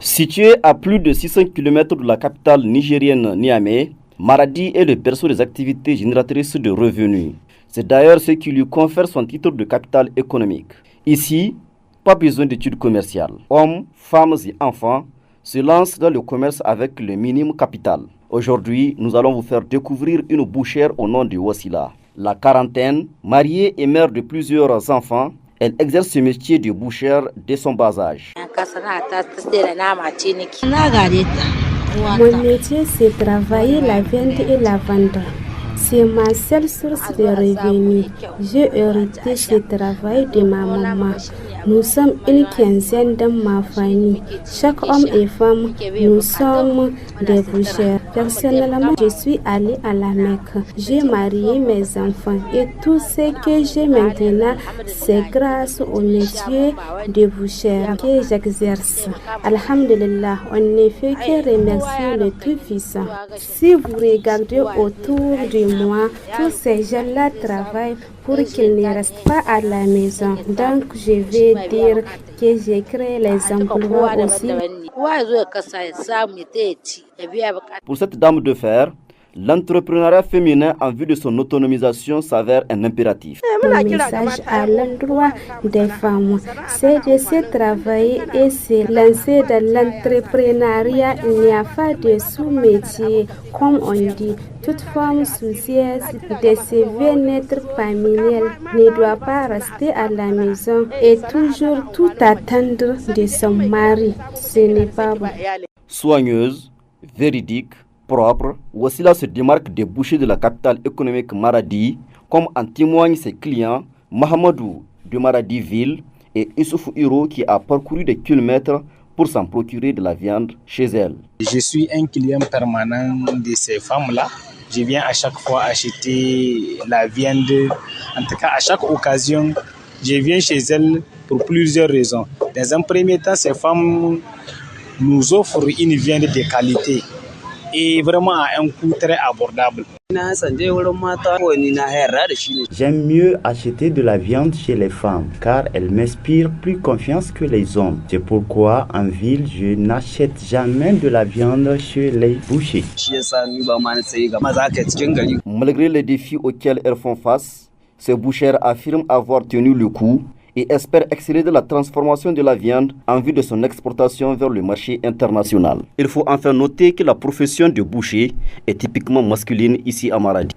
Situé à plus de 600 km de la capitale nigérienne Niamey, Maradi est le berceau des activités génératrices de revenus. C'est d'ailleurs ce qui lui confère son titre de capitale économique. Ici, pas besoin d'études commerciales. Hommes, femmes et enfants se lancent dans le commerce avec le minimum capital. Aujourd'hui, nous allons vous faire découvrir une bouchère au nom de Wassila. La quarantaine, mariée et mère de plusieurs enfants, elle exerce ce métier de bouchère dès son bas âge. Mon métier, c'est travailler la viande et la vendre. C'est ma seule source de revenus. J'ai hérité ce travail de ma maman. Nous sommes une quinzaine dans ma famille. Chaque homme et femme, nous sommes des bouchères. Personnellement, je suis allée à la Mecque. J'ai marié mes enfants et tout ce que j'ai maintenant, c'est grâce au métier de bouchère que j'exerce. Alhamdulillah, on ne fait que remercier le Tout-Puissant. Si vous regardez autour de moi, tous ces gens-là travaillent pour qu'ils ne restent pas à la maison. Donc, je vais dire que j'ai créé les emplois aussi. Pour cette dame de fer, l'entrepreneuriat féminin en vue de son autonomisation s'avère un impératif. Mon message à l'endroit des femmes, c'est de se travailler et se lancer dans l'entrepreneuriat. Il n'y a pas de sous-métier, comme on dit. Toute femme soucieuse de se bien-être familial ne doit pas rester à la maison et toujours tout attendre de son mari. Ce n'est pas bon. Soigneuse, véridique, propre, Wassila se démarque des bouchers de la capitale économique Maradi, comme en témoignent ses clients Mahamadou de Maradi Ville et Issoufou Hiro qui a parcouru des kilomètres pour s'en procurer de la viande chez elle. Je suis un client permanent de ces femmes-là. Je viens à chaque fois acheter la viande. En tout cas, à chaque occasion, je viens chez elles pour plusieurs raisons. Dans un premier temps, ces femmes nous offrent une viande de qualité et vraiment à un coût très abordable. J'aime mieux acheter de la viande chez les femmes car elles m'inspirent plus confiance que les hommes. C'est pourquoi en ville, je n'achète jamais de la viande chez les bouchers. Malgré les défis auxquels elles font face, ces bouchères affirment avoir tenu le coup et espère exceller de la transformation de la viande en vue de son exportation vers le marché international. Il faut enfin noter que la profession de boucher est typiquement masculine ici à Maradi.